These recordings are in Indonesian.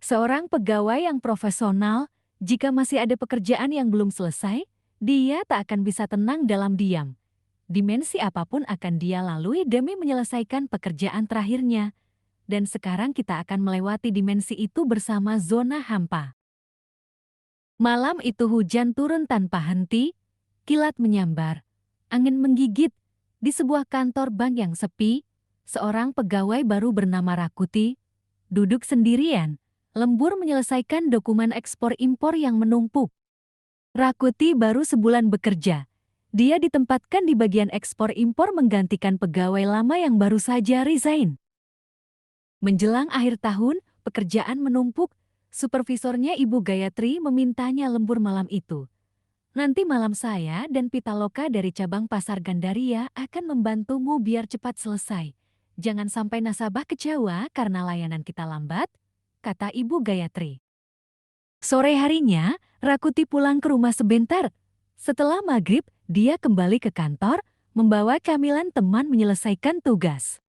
Seorang pegawai yang profesional, jika masih ada pekerjaan yang belum selesai, dia tak akan bisa tenang dalam diam. Dimensi apapun akan dia lalui demi menyelesaikan pekerjaan terakhirnya. Dan sekarang kita akan melewati dimensi itu bersama zona hampa. Malam itu hujan turun tanpa henti, kilat menyambar, angin menggigit. Di sebuah kantor bank yang sepi, seorang pegawai baru bernama Rakuti duduk sendirian, lembur menyelesaikan dokumen ekspor-impor yang menumpuk. Rakuti baru sebulan bekerja. Dia ditempatkan di bagian ekspor-impor menggantikan pegawai lama yang baru saja resign. Menjelang akhir tahun, pekerjaan menumpuk. Supervisornya Ibu Gayatri memintanya lembur malam itu. Nanti malam saya dan Pitaloka dari cabang Pasar Gandaria akan membantumu biar cepat selesai. Jangan sampai nasabah kecewa karena layanan kita lambat, kata Ibu Gayatri. Sore harinya, Rakuti pulang ke rumah sebentar. Setelah maghrib, dia kembali ke kantor, membawa camilan teman menyelesaikan tugas.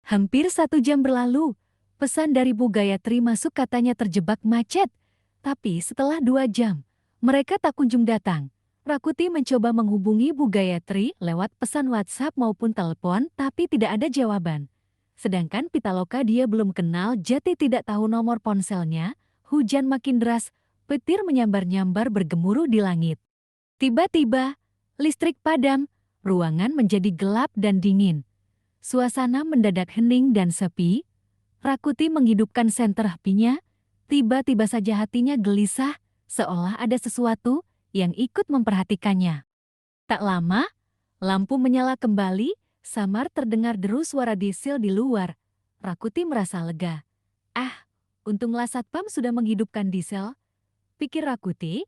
Hampir 1 jam berlalu, pesan dari Bu Gayatri masuk katanya terjebak macet. Tapi setelah 2 jam, mereka tak kunjung datang. Rakuti mencoba menghubungi Bu Gayatri lewat pesan WhatsApp maupun telepon, tapi tidak ada jawaban. Sedangkan Pitaloka dia belum kenal, Jati tidak tahu nomor ponselnya. Hujan makin deras, petir menyambar-nyambar bergemuruh di langit. Tiba-tiba, listrik padam, ruangan menjadi gelap dan dingin. Suasana mendadak hening dan sepi. Rakuti menghidupkan senter HP-nya. Tiba-tiba saja hatinya gelisah, seolah ada sesuatu yang ikut memperhatikannya. Tak lama, lampu menyala kembali, samar terdengar deru suara diesel di luar. Rakuti merasa lega. Ah, untunglah Satpam sudah menghidupkan diesel, pikir Rakuti.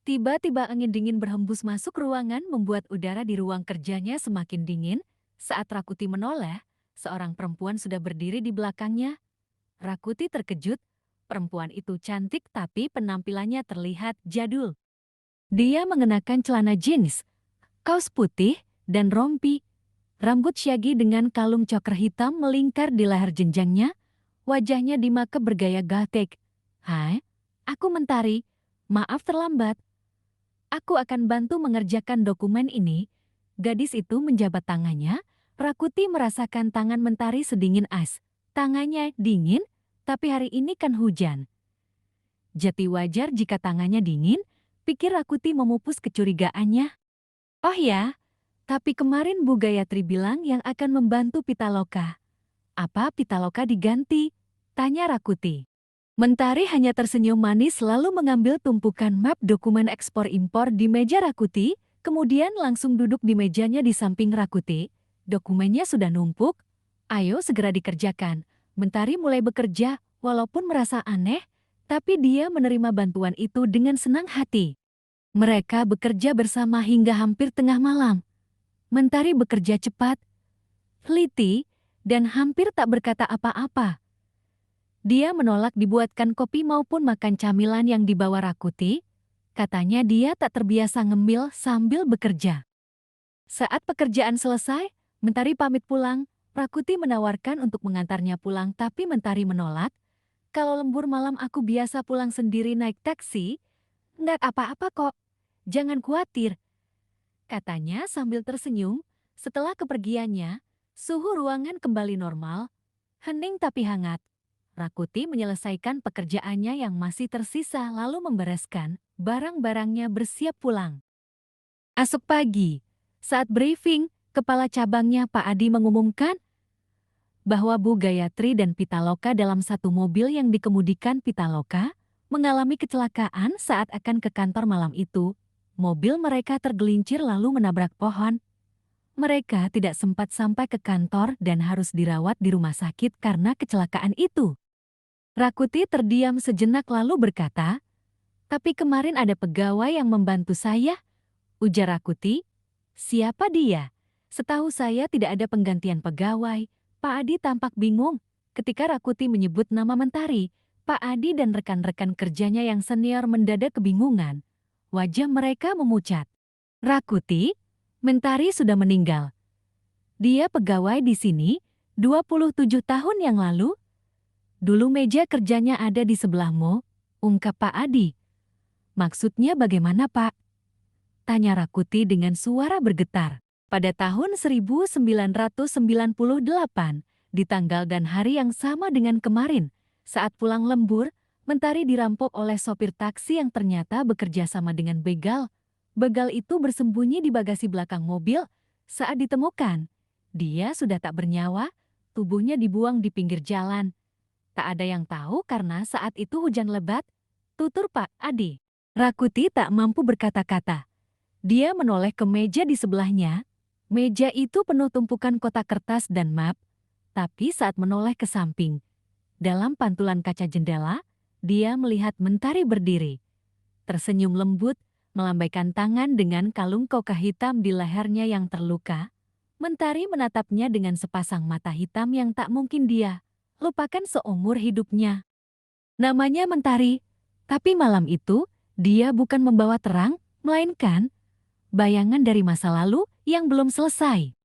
Tiba-tiba angin dingin berhembus masuk ruangan membuat udara di ruang kerjanya semakin dingin. Saat Rakuti menoleh, seorang perempuan sudah berdiri di belakangnya. Rakuti terkejut, perempuan itu cantik tapi penampilannya terlihat jadul. Dia mengenakan celana jeans, kaos putih, dan rompi. Rambut syagi dengan kalung coker hitam melingkar di leher jenjangnya. Wajahnya dimakeup bergaya gothic. Hai, aku Mentari. Maaf terlambat. Aku akan bantu mengerjakan dokumen ini. Gadis itu menjabat tangannya. Rakuti merasakan tangan Mentari sedingin es. Tangannya dingin, tapi hari ini kan hujan. Jati wajar jika tangannya dingin, pikir Rakuti memupus kecurigaannya. Oh ya, tapi kemarin Bu Gayatri bilang yang akan membantu Pitaloka. Apa Pitaloka diganti? Tanya Rakuti. Mentari hanya tersenyum manis lalu mengambil tumpukan map dokumen ekspor-impor di meja Rakuti, kemudian langsung duduk di mejanya di samping Rakuti. Dokumennya sudah numpuk, ayo segera dikerjakan. Mentari mulai bekerja, walaupun merasa aneh, tapi dia menerima bantuan itu dengan senang hati. Mereka bekerja bersama hingga hampir tengah malam. Mentari bekerja cepat, teliti, dan hampir tak berkata apa-apa. Dia menolak dibuatkan kopi maupun makan camilan yang dibawa Rakuti. Katanya dia tak terbiasa ngemil sambil bekerja. Saat pekerjaan selesai, Mentari pamit pulang. Rakuti menawarkan untuk mengantarnya pulang tapi Mentari menolak. Kalau lembur malam aku biasa pulang sendiri naik taksi. Nggak apa-apa kok, jangan khawatir. Katanya sambil tersenyum. Setelah kepergiannya, suhu ruangan kembali normal. Hening tapi hangat. Rakuti menyelesaikan pekerjaannya yang masih tersisa lalu membereskan barang-barangnya bersiap pulang. Esok pagi, saat briefing, kepala cabangnya Pak Adi mengumumkan bahwa Bu Gayatri dan Pitaloka dalam satu mobil yang dikemudikan Pitaloka mengalami kecelakaan saat akan ke kantor malam itu. Mobil mereka tergelincir lalu menabrak pohon. Mereka tidak sempat sampai ke kantor dan harus dirawat di rumah sakit karena kecelakaan itu. Rakuti terdiam sejenak lalu berkata, tapi kemarin ada pegawai yang membantu saya, ujar Rakuti. Siapa dia? Setahu saya tidak ada penggantian pegawai. Pak Adi tampak bingung. Ketika Rakuti menyebut nama Mentari, Pak Adi dan rekan-rekan kerjanya yang senior mendadak kebingungan. Wajah mereka memucat. Rakuti, Mentari sudah meninggal. Dia pegawai di sini 27 tahun yang lalu. Dulu meja kerjanya ada di sebelahmu, ungkap Pak Adi. Maksudnya bagaimana, Pak? Tanya Rakuti dengan suara bergetar. Pada tahun 1998, di tanggal dan hari yang sama dengan kemarin, saat pulang lembur, Mentari dirampok oleh sopir taksi yang ternyata bekerja sama dengan begal. Begal itu bersembunyi di bagasi belakang mobil. Saat ditemukan, dia sudah tak bernyawa, tubuhnya dibuang di pinggir jalan. Tak ada yang tahu karena saat itu hujan lebat, tutur Pak Adi. Rakuti tak mampu berkata-kata. Dia menoleh ke meja di sebelahnya. Meja itu penuh tumpukan kotak kertas dan map, tapi saat menoleh ke samping, dalam pantulan kaca jendela, dia melihat Mentari berdiri. Tersenyum lembut, melambaikan tangan dengan kalung koka hitam di lehernya yang terluka. Mentari menatapnya dengan sepasang mata hitam yang tak mungkin dia lupakan seumur hidupnya. Namanya Mentari, tapi malam itu dia bukan membawa terang, melainkan bayangan dari masa lalu yang belum selesai.